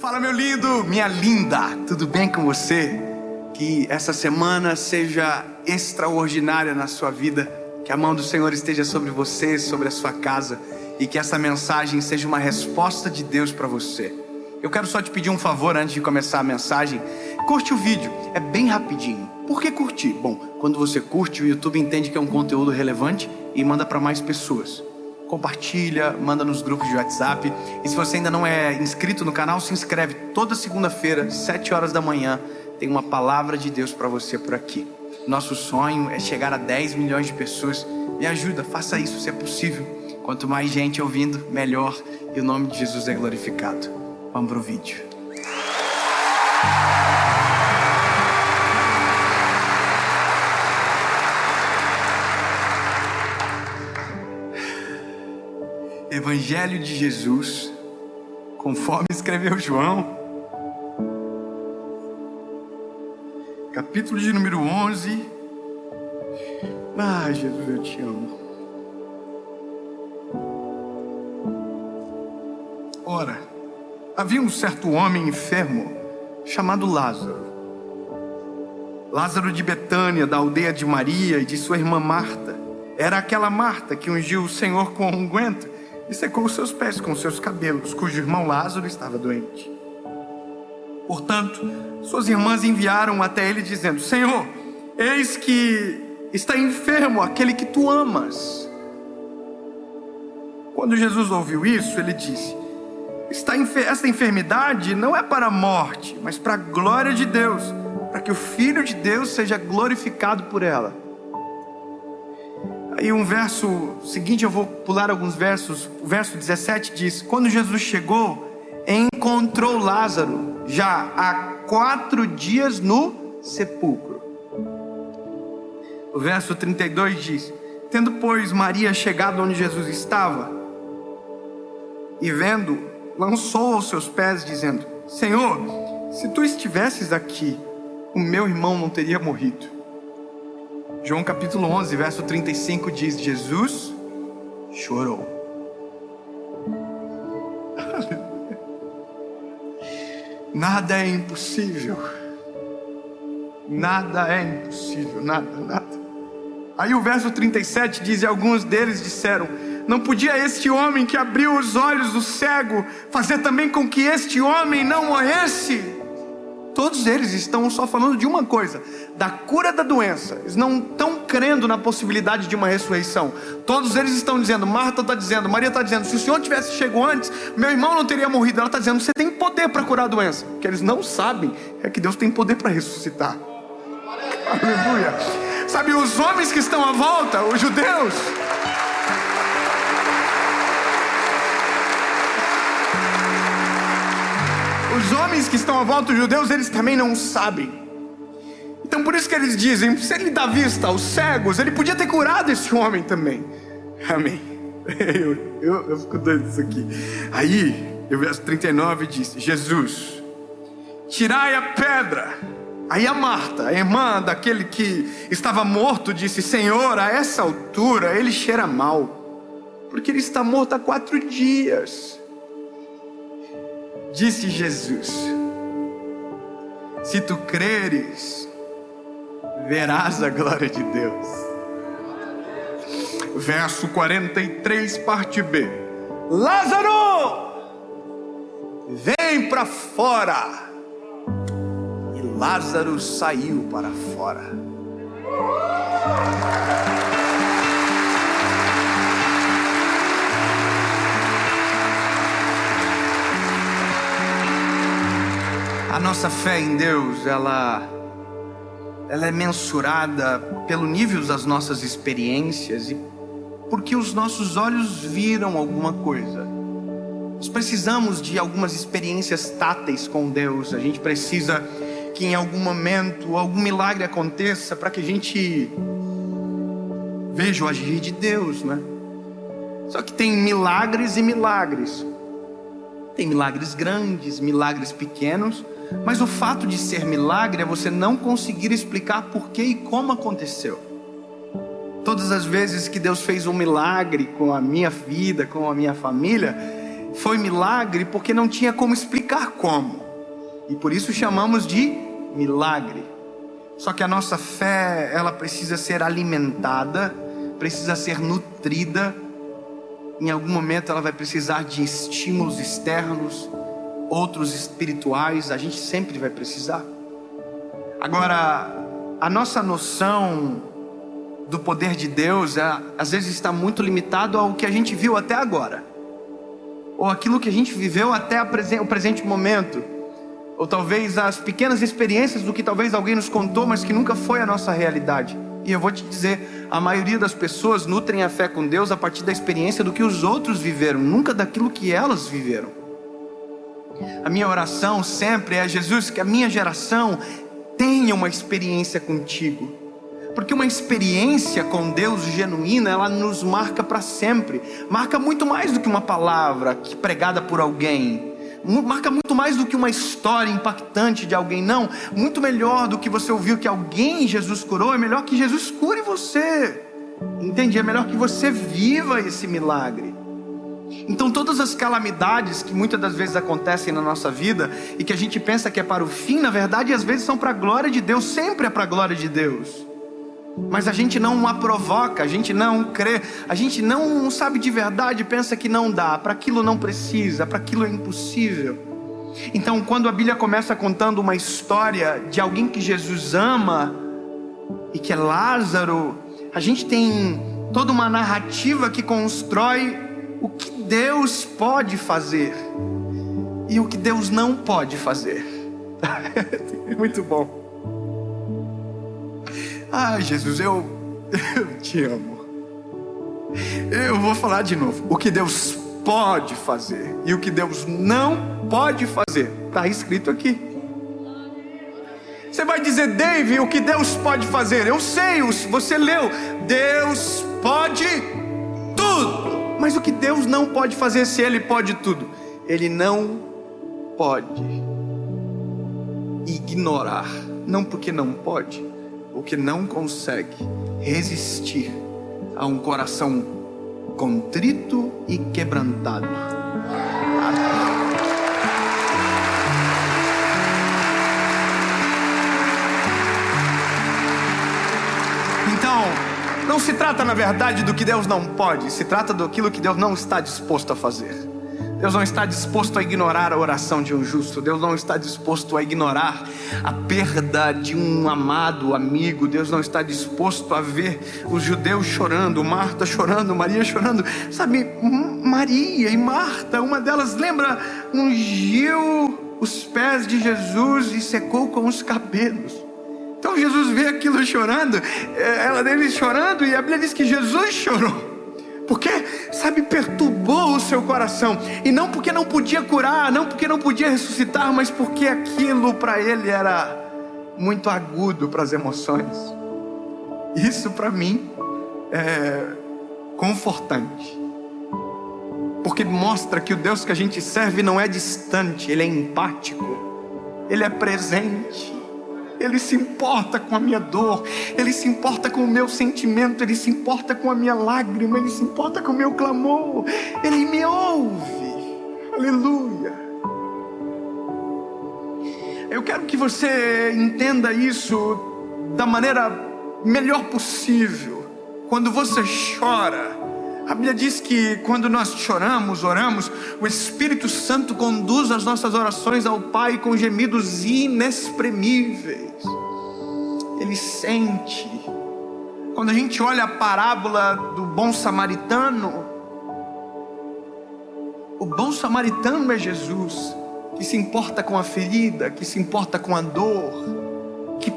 Fala, meu lindo, minha linda, tudo bem com você? Que essa semana seja extraordinária na sua vida, que a mão do Senhor esteja sobre você, sobre a sua casa, e que essa mensagem seja uma resposta de Deus para você. Eu quero só te pedir um favor antes de começar a mensagem. Curte o vídeo, é bem rapidinho. Por que curtir? Bom, quando você curte, o YouTube entende que é um conteúdo relevante e manda para mais pessoas. Compartilha, manda nos grupos de WhatsApp. E se você ainda não é inscrito no canal, se inscreve. Toda segunda-feira, 7 horas da manhã, tem uma palavra de Deus para você por aqui. Nosso sonho é chegar a 10 milhões de pessoas. Me ajuda, faça isso se é possível. Quanto mais gente ouvindo, melhor. E o nome de Jesus é glorificado. Vamos pro vídeo. Evangelho de Jesus, conforme escreveu João, capítulo de número 11. Jesus, eu te amo. Ora, havia um certo homem enfermo chamado Lázaro. Lázaro de Betânia, da aldeia de Maria e de sua irmã Marta. Era aquela Marta que ungiu o Senhor com unguento e secou os seus pés com seus cabelos, cujo irmão Lázaro estava doente. Portanto, suas irmãs enviaram até ele dizendo: Senhor, eis que está enfermo aquele que tu amas. Quando Jesus ouviu isso, ele disse: esta enfermidade não é para a morte, mas para a glória de Deus, para que o Filho de Deus seja glorificado por ela. Aí um verso seguinte, eu vou pular alguns versos. O verso 17 diz: quando Jesus chegou, encontrou Lázaro já há 4 dias no sepulcro. O verso 32 diz: tendo, pois, Maria chegado onde Jesus estava, e vendo, lançou aos seus pés, dizendo: Senhor, se tu estivesses aqui, o meu irmão não teria morrido. João capítulo 11, verso 35 diz: Jesus chorou. Nada é impossível. Nada é impossível, nada. Aí o verso 37 diz: e alguns deles disseram: não podia este homem que abriu os olhos do cego fazer também com que este homem não morresse? Todos eles estão só falando de uma coisa: da cura da doença. Eles não estão crendo na possibilidade de uma ressurreição. Todos eles estão dizendo, Marta está dizendo, Maria está dizendo: se o Senhor tivesse chegado antes, meu irmão não teria morrido. Ela está dizendo: você tem poder para curar a doença. O que eles não sabem é que Deus tem poder para ressuscitar. Aleluia. Sabe, os homens que estão à volta, os judeus, os judeus, eles também não sabem. Então por isso que eles dizem: se ele dá vista aos cegos, ele podia ter curado esse homem também. Amém. Eu fico doido disso aqui. Aí, o verso 39 diz: Jesus, tirai a pedra. Aí a Marta, a irmã daquele que estava morto, disse: Senhor, a essa altura ele cheira mal, porque ele está morto há 4 dias. Disse Jesus: se tu creres, verás a glória de Deus. Verso 43, parte B: Lázaro, vem para fora. E Lázaro saiu para fora. A nossa fé em Deus, ela é mensurada pelo nível das nossas experiências e porque os nossos olhos viram alguma coisa. Nós precisamos de algumas experiências táteis com Deus. A gente precisa que em algum momento algum milagre aconteça para que a gente veja o agir de Deus, né? Só que tem milagres e milagres. Tem milagres grandes, milagres pequenos. Mas o fato de ser milagre é você não conseguir explicar por que e como aconteceu. Todas as vezes que Deus fez um milagre com a minha vida, com a minha família, foi milagre porque não tinha como explicar como. E por isso chamamos de milagre. Só que a nossa fé, ela precisa ser alimentada, precisa ser nutrida. Em algum momento ela vai precisar de estímulos externos, outros espirituais, a gente sempre vai precisar. Agora, a nossa noção do poder de Deus, às vezes está muito limitado ao que a gente viu até agora, ou aquilo que a gente viveu até o presente momento, ou talvez as pequenas experiências do que talvez alguém nos contou, mas que nunca foi a nossa realidade. E eu vou te dizer, a maioria das pessoas nutrem a fé com Deus a partir da experiência do que os outros viveram, nunca daquilo que elas viveram. A minha oração sempre é: Jesus, que a minha geração tenha uma experiência contigo, porque uma experiência com Deus genuína, ela nos marca para sempre. Marca muito mais do que uma palavra pregada por alguém, marca muito mais do que uma história impactante de alguém. Não, muito melhor do que você ouviu que alguém Jesus curou, é melhor que Jesus cure você, entende? É melhor que você viva esse milagre. Então todas as calamidades que muitas das vezes acontecem na nossa vida e que a gente pensa que é para o fim, na verdade às vezes são para a glória de Deus, sempre é para a glória de Deus. Mas a gente não a provoca, a gente não crê, a gente não sabe de verdade, pensa que não dá, para aquilo não precisa, para aquilo é impossível. Então quando a Bíblia começa contando uma história de alguém que Jesus ama e que é Lázaro, a gente tem toda uma narrativa que constrói o que Deus pode fazer e o que Deus não pode fazer. É muito bom. Ai, Jesus, eu te amo. Eu vou falar de novo. O que Deus pode fazer e o que Deus não pode fazer, está escrito aqui. Você vai dizer: Dave, o que Deus pode fazer? Eu sei, você leu. Deus pode tudo. Mas o que Deus não pode fazer, se Ele pode tudo? Ele não pode ignorar. Não porque não pode, porque não consegue resistir a um coração contrito e quebrantado. Então, não se trata na verdade do que Deus não pode, se trata daquilo que Deus não está disposto a fazer. Deus não está disposto a ignorar a oração de um justo. Deus não está disposto a ignorar a perda de um amado amigo. Deus não está disposto a ver os judeus chorando, Marta chorando, Maria chorando. Sabe, Maria e Marta, uma delas, lembra, ungiu os pés de Jesus e secou com os cabelos. Então Jesus vê aquilo chorando, ela dele chorando, e a Bíblia diz que Jesus chorou. Porque, sabe, perturbou o seu coração. E não porque não podia curar, não porque não podia ressuscitar, mas porque aquilo para ele era muito agudo para as emoções. Isso para mim é confortante, porque mostra que o Deus que a gente serve não é distante, Ele é empático, Ele é presente. Ele se importa com a minha dor, Ele se importa com o meu sentimento, Ele se importa com a minha lágrima, Ele se importa com o meu clamor, Ele me ouve. Aleluia. Eu quero que você entenda isso da maneira melhor possível. Quando você chora, a Bíblia diz que quando nós choramos, oramos, o Espírito Santo conduz as nossas orações ao Pai com gemidos inexprimíveis. Ele sente. Quando a gente olha a parábola do bom samaritano, o bom samaritano é Jesus, que se importa com a ferida, que se importa com a dor, que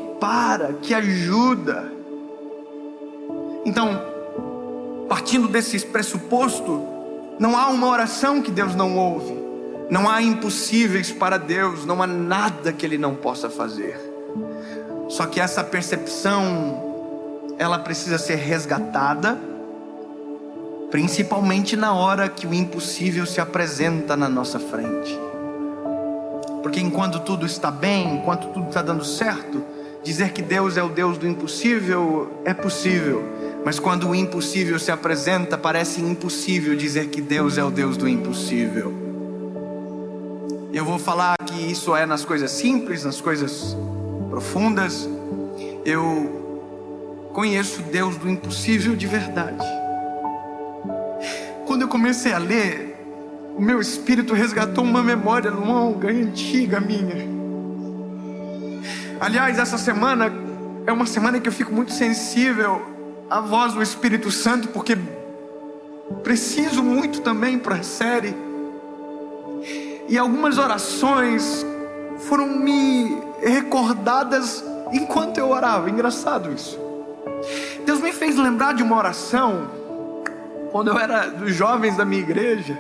que ajuda. Então, partindo desse pressuposto, não há uma oração que Deus não ouve, não há impossíveis para Deus, não há nada que Ele não possa fazer. Só que essa percepção, ela precisa ser resgatada, principalmente na hora que o impossível se apresenta na nossa frente. Porque enquanto tudo está bem, enquanto tudo está dando certo, dizer que Deus é o Deus do impossível é possível. Mas quando o impossível se apresenta, parece impossível dizer que Deus é o Deus do impossível. Eu vou falar que isso é nas coisas simples, nas coisas profundas. Eu conheço Deus do impossível de verdade. Quando eu comecei a ler, o meu espírito resgatou uma memória longa e antiga minha. Aliás, essa semana é uma semana que eu fico muito sensível à voz do Espírito Santo, porque preciso muito também para a série. E algumas orações foram me recordadas enquanto eu orava. Engraçado isso. Deus me fez lembrar de uma oração quando eu era dos jovens da minha igreja.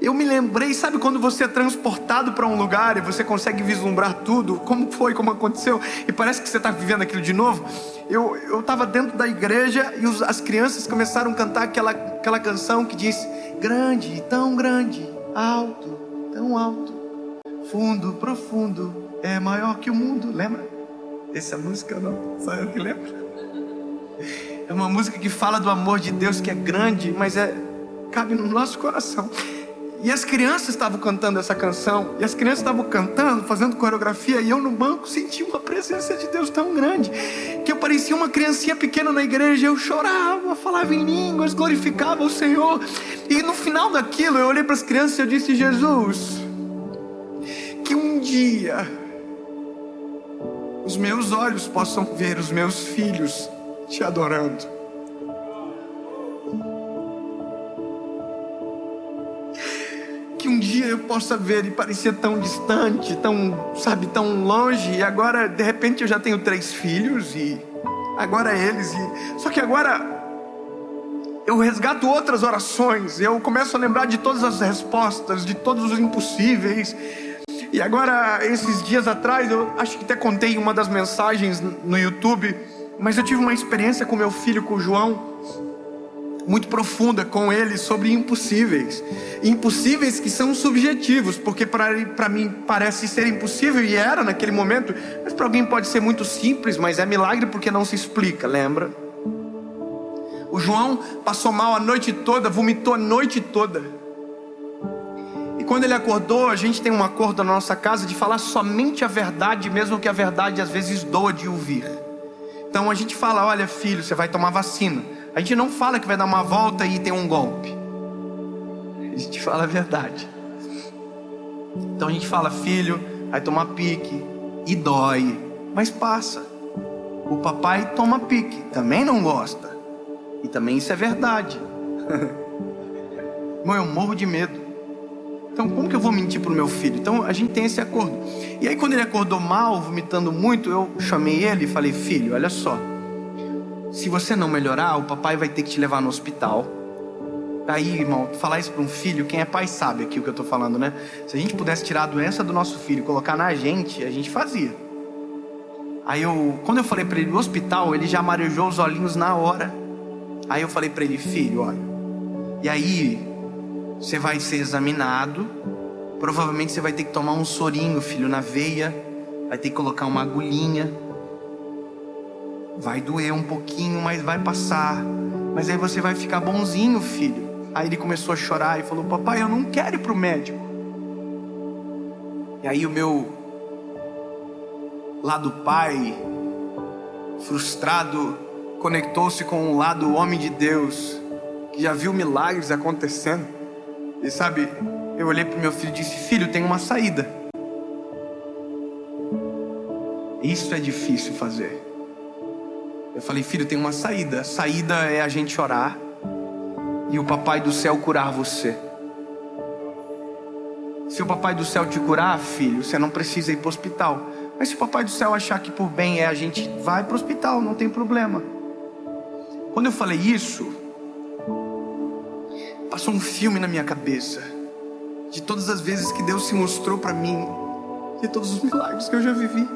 Eu me lembrei, sabe quando você é transportado para um lugar e você consegue vislumbrar tudo, como foi, como aconteceu, e parece que você está vivendo aquilo de novo? Eu estava dentro da igreja e as crianças começaram a cantar aquela canção que diz: grande, tão grande, alto, tão alto, fundo, profundo, é maior que o mundo. Lembra? Essa música não, só eu que lembro. É uma música que fala do amor de Deus, que é grande, mas cabe no nosso coração. E as crianças estavam cantando essa canção, e as crianças estavam cantando, fazendo coreografia, e eu no banco senti uma presença de Deus tão grande, que eu parecia uma criancinha pequena na igreja. Eu chorava, falava em línguas, glorificava o Senhor. E no final daquilo, eu olhei para as crianças e eu disse: Jesus, que um dia os meus olhos possam ver os meus filhos te adorando. Que um dia eu possa ver, e parecia tão distante, tão longe, e agora de repente eu já tenho 3 filhos, e agora eles, só que agora eu resgato outras orações, eu começo a lembrar de todas as respostas, de todos os impossíveis. E agora, esses dias atrás, eu acho que até contei uma das mensagens no YouTube, mas eu tive uma experiência com meu filho, com o João, muito profunda com ele, sobre impossíveis. Impossíveis que são subjetivos, porque para mim parece ser impossível, e era naquele momento, mas para alguém pode ser muito simples, mas é milagre porque não se explica, lembra? O João passou mal a noite toda, vomitou a noite toda. E quando ele acordou, a gente tem um acordo na nossa casa de falar somente a verdade, mesmo que a verdade às vezes doa de ouvir. Então a gente fala: olha filho, você vai tomar vacina. A gente não fala que vai dar uma volta e tem um golpe. A gente fala a verdade. Então a gente fala: filho, vai tomar pique e dói, mas passa. O papai toma pique, também não gosta, e também isso é verdade. Irmão, eu morro de medo. Então como que eu vou mentir pro meu filho? Então a gente tem esse acordo. E aí quando ele acordou mal, vomitando muito, eu chamei ele e falei: filho, olha só, se você não melhorar, o papai vai ter que te levar no hospital. Aí, irmão, falar isso para um filho, quem é pai sabe aqui o que eu estou falando, né? Se a gente pudesse tirar a doença do nosso filho e colocar na gente, a gente fazia. Aí quando eu falei para ele no hospital, ele já marejou os olhinhos na hora. Aí eu falei para ele: filho, olha, e aí você vai ser examinado, provavelmente você vai ter que tomar um sorinho, filho, na veia, vai ter que colocar uma agulhinha. Vai doer um pouquinho, mas vai passar. Mas aí você vai ficar bonzinho, filho. Aí ele começou a chorar e falou: papai, eu não quero ir para o médico. E aí o meu lado pai, frustrado, conectou-se com o lado homem de Deus, que já viu milagres acontecendo. E sabe, eu olhei para o meu filho e disse: filho, tem uma saída. Isso é difícil fazer. Eu falei: filho, tem uma saída. A saída é a gente orar e o papai do céu curar você. Se o papai do céu te curar, filho, você não precisa ir para o hospital. Mas se o papai do céu achar que por bem a gente vai para o hospital, não tem problema. Quando eu falei isso, passou um filme na minha cabeça de todas as vezes que Deus se mostrou para mim, de todos os milagres que eu já vivi.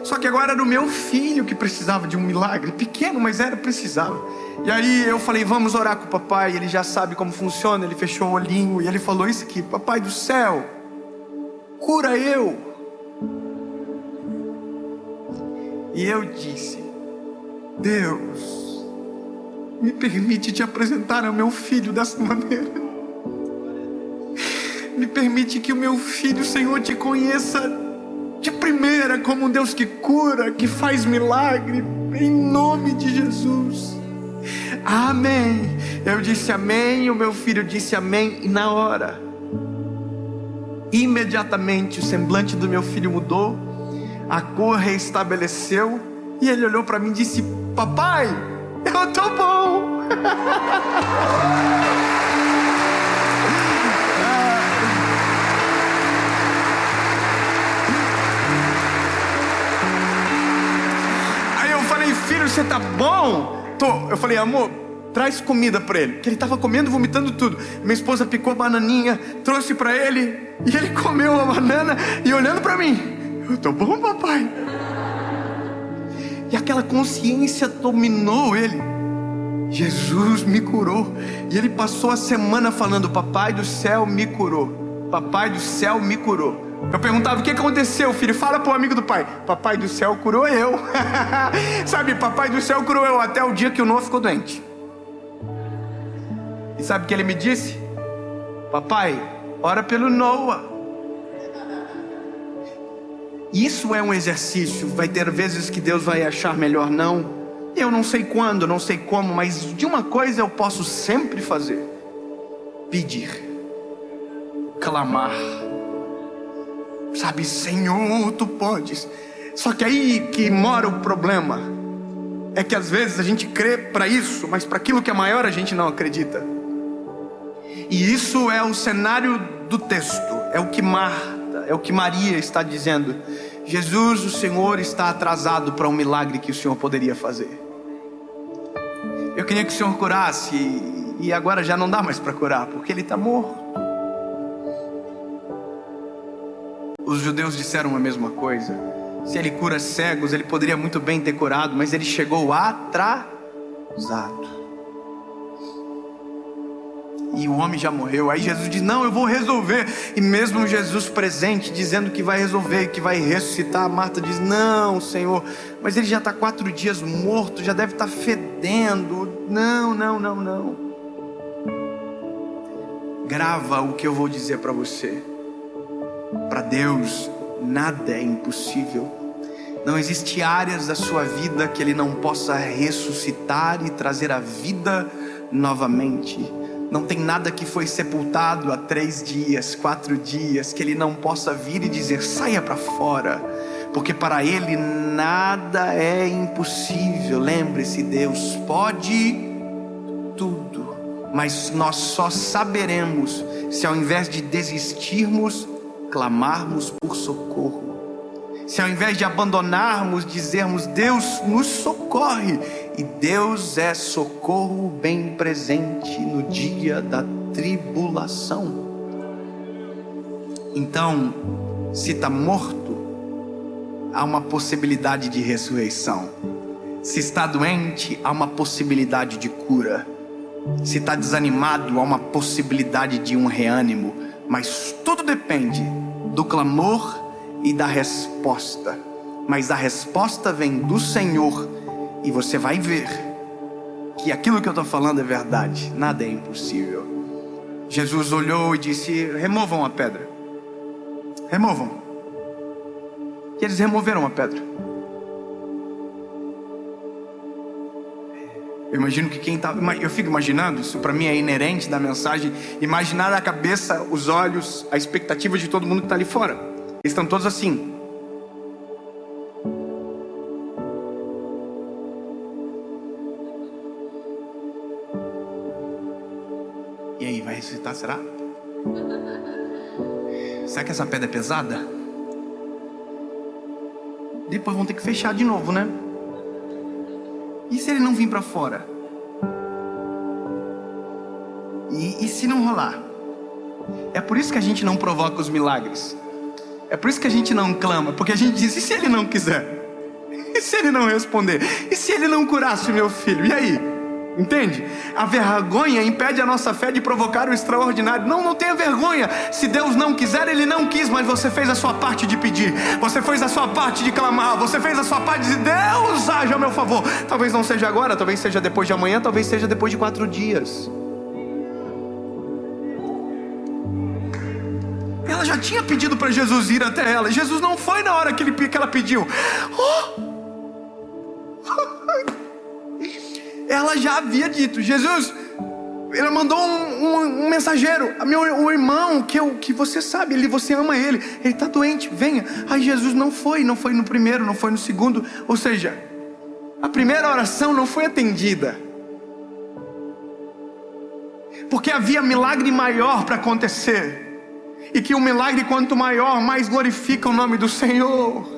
Só que agora era o meu filho que precisava de um milagre, pequeno, mas precisava. E aí eu falei: vamos orar com o papai, ele já sabe como funciona. Ele fechou o olhinho e ele falou isso aqui: papai do céu, cura eu. E eu disse: Deus, me permite te apresentar ao meu filho dessa maneira. me permite que o meu filho, Senhor, te conheça de primeira como um Deus que cura, que faz milagre, em nome de Jesus. Amém. Eu disse amém, o meu filho disse amém, e na hora, imediatamente, o semblante do meu filho mudou, a cor reestabeleceu, e ele olhou para mim e disse: papai, eu tô bom. Aí eu falei: filho, você tá bom? Tô. Eu falei: amor, traz comida para ele, que ele estava comendo, vomitando tudo. Minha esposa picou a bananinha, trouxe para ele, e ele comeu a banana e olhando para mim: eu tô bom, papai. E aquela consciência dominou ele. Jesus me curou. E ele passou a semana falando: papai do céu me curou, papai do céu me curou. Eu perguntava: o que aconteceu, filho? Fala pro amigo do pai. Papai do céu curou eu. Sabe, papai do céu curou eu, até o dia que o Noah ficou doente. E sabe o que ele me disse? Papai, ora pelo Noah. Isso é um exercício. Vai ter vezes que Deus vai achar melhor não. Eu não sei quando, não sei como, mas de uma coisa eu posso sempre fazer: pedir, clamar. Sabe, Senhor, tu podes. Só que aí que mora o problema. É que às vezes a gente crê para isso, mas para aquilo que é maior a gente não acredita. E isso é o cenário do texto. É o que Marta, é o que Maria está dizendo: Jesus, o Senhor está atrasado para um milagre que o Senhor poderia fazer. Eu queria que o Senhor curasse, e agora já não dá mais para curar, porque ele está morto. Os judeus disseram a mesma coisa. Se ele cura cegos, ele poderia muito bem ter curado, mas ele chegou atrasado. E o homem já morreu. Aí Jesus diz: não, eu vou resolver. E mesmo Jesus presente, dizendo que vai resolver, que vai ressuscitar, Marta diz: não, Senhor, mas ele já está 4 dias morto, já deve estar fedendo. Não. Grava o que eu vou dizer para você. Para Deus nada é impossível. Não existe áreas da sua vida que Ele não possa ressuscitar e trazer a vida novamente. Não tem nada que foi sepultado há 3 dias, 4 dias, que Ele não possa vir e dizer: saia para fora, porque para Ele nada é impossível. Lembre-se, Deus pode tudo, mas nós só saberemos se ao invés de desistirmos, clamarmos por socorro. Se ao invés de abandonarmos, dizermos: Deus nos socorre. E Deus é socorro bem presente no dia da tribulação. Então, se está morto, há uma possibilidade de ressurreição. Se está doente, há uma possibilidade de cura. Se está desanimado, há uma possibilidade de um reânimo. Mas tudo depende do clamor e da resposta. Mas a resposta vem do Senhor, e você vai ver que aquilo que eu estou falando é verdade. Nada é impossível. Jesus olhou e disse: removam a pedra. Removam. E eles removeram a pedra. Eu imagino que quem está... Eu fico imaginando, isso para mim é inerente da mensagem, imaginar a cabeça, os olhos, a expectativa de todo mundo que está ali fora. Eles estão todos assim. E aí, vai ressuscitar, será? Será que essa pedra é pesada? Depois vão ter que fechar de novo, né? E se ele não vir para fora? E se não rolar? É por isso que a gente não provoca os milagres. É por isso que a gente não clama. Porque a gente diz: e se ele não quiser? E se ele não responder? E se ele não curasse o meu filho? E aí? Entende? A vergonha impede a nossa fé de provocar o extraordinário. Não tenha vergonha. Se Deus não quiser, Ele não quis, mas você fez a sua parte de pedir. Você fez a sua parte de clamar. Você fez a sua parte de dizer: Deus, haja a meu favor. Talvez não seja agora, talvez seja depois de amanhã, talvez seja depois de 4 dias. tinha pedido para Jesus ir até ela. Jesus não foi na hora que ela pediu. Ela já havia dito, Jesus, ela mandou um mensageiro, o irmão, que você sabe, você ama ele está doente, venha. Aí Jesus não foi no primeiro, não foi no segundo. Ou seja, a primeira oração não foi atendida, porque havia milagre maior para acontecer, e que o milagre quanto maior, mais glorifica o nome do Senhor.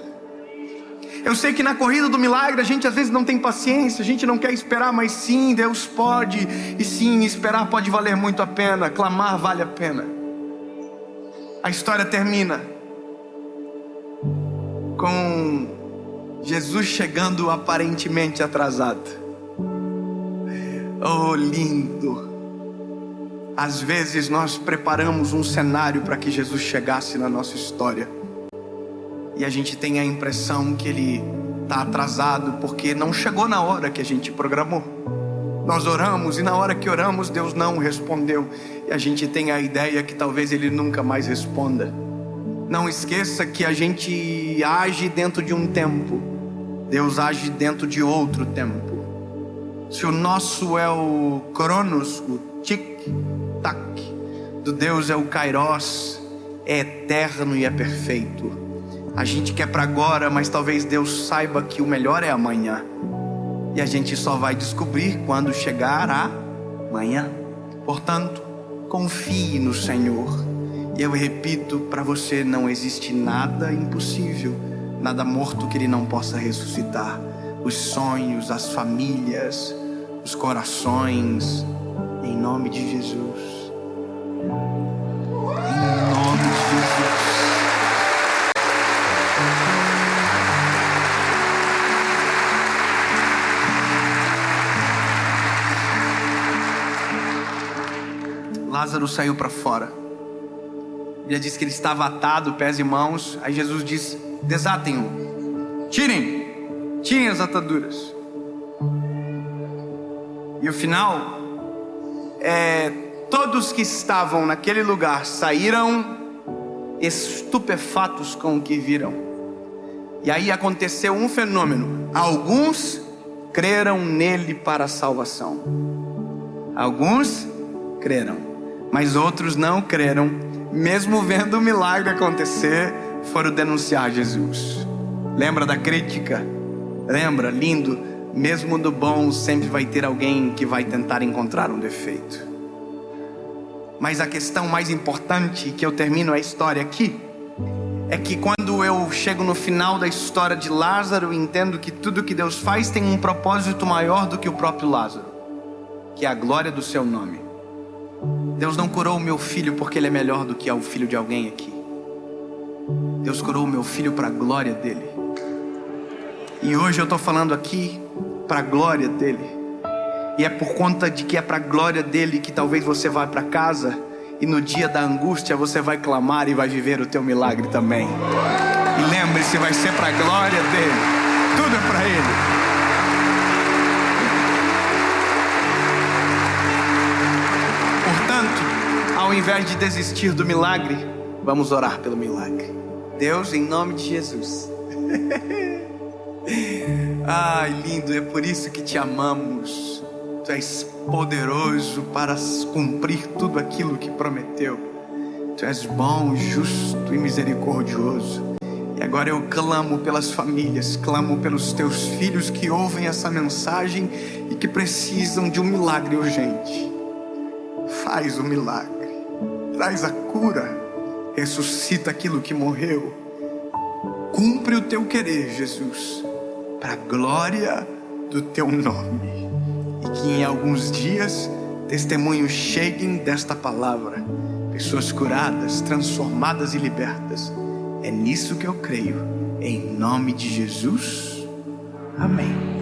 Eu sei que na corrida do milagre a gente às vezes não tem paciência, a gente não quer esperar, mas sim, Deus pode, e sim, esperar pode valer muito a pena, clamar vale a pena. A história termina com Jesus chegando aparentemente atrasado. Oh, lindo! Às vezes nós preparamos um cenário para que Jesus chegasse na nossa história, e a gente tem a impressão que Ele está atrasado porque não chegou na hora que a gente programou. Nós oramos e na hora que oramos Deus não respondeu, e a gente tem a ideia que talvez Ele nunca mais responda. Não esqueça que a gente age dentro de um tempo, Deus age dentro de outro tempo. Se o nosso é o Cronos, o tic-tac, do Deus é o Kairos, é eterno e é perfeito. A gente quer para agora, mas talvez Deus saiba que o melhor é amanhã, e a gente só vai descobrir quando chegar amanhã. Portanto, confie no Senhor. E eu repito para você, não existe nada impossível, nada morto que Ele não possa ressuscitar. Os sonhos, as famílias, os corações, em nome de Jesus. Em nome de Jesus. Lázaro saiu para fora. A Bíblia diz que ele estava atado, pés e mãos. Aí Jesus diz: desatem-o, tirem as ataduras. E o final todos que estavam naquele lugar saíram estupefatos com o que viram. E aí aconteceu um fenômeno: alguns creram nele para a salvação. Alguns creram, mas outros não creram, mesmo vendo o milagre acontecer, foram denunciar Jesus. Lembra da crítica? Lembra? Lindo. Mesmo do bom sempre vai ter alguém que vai tentar encontrar um defeito. Mas a questão mais importante, que eu termino a história aqui, é que quando eu chego no final da história de Lázaro, entendo que tudo que Deus faz tem um propósito maior do que o próprio Lázaro, que é a glória do seu nome. Deus não curou o meu filho porque ele é melhor do que o filho de alguém aqui. Deus curou o meu filho para a glória dele. E hoje eu estou falando aqui para a glória dele. E é por conta de que é para a glória dele que talvez você vá para casa e no dia da angústia você vai clamar e vai viver o teu milagre também. E lembre-se, vai ser para a glória dele. Tudo é para ele. Ao invés de desistir do milagre, vamos orar pelo milagre. Deus, em nome de Jesus. Ai, lindo, é por isso que te amamos. Tu és poderoso para cumprir tudo aquilo que prometeu. Tu és bom, justo e misericordioso. E agora eu clamo pelas famílias, clamo pelos teus filhos que ouvem essa mensagem e que precisam de um milagre urgente. Faz o milagre. Traz a cura, ressuscita aquilo que morreu. Cumpre o teu querer, Jesus, para a glória do teu nome. E que em alguns dias testemunhos cheguem desta palavra, pessoas curadas, transformadas e libertas. É nisso que eu creio, em nome de Jesus, amém.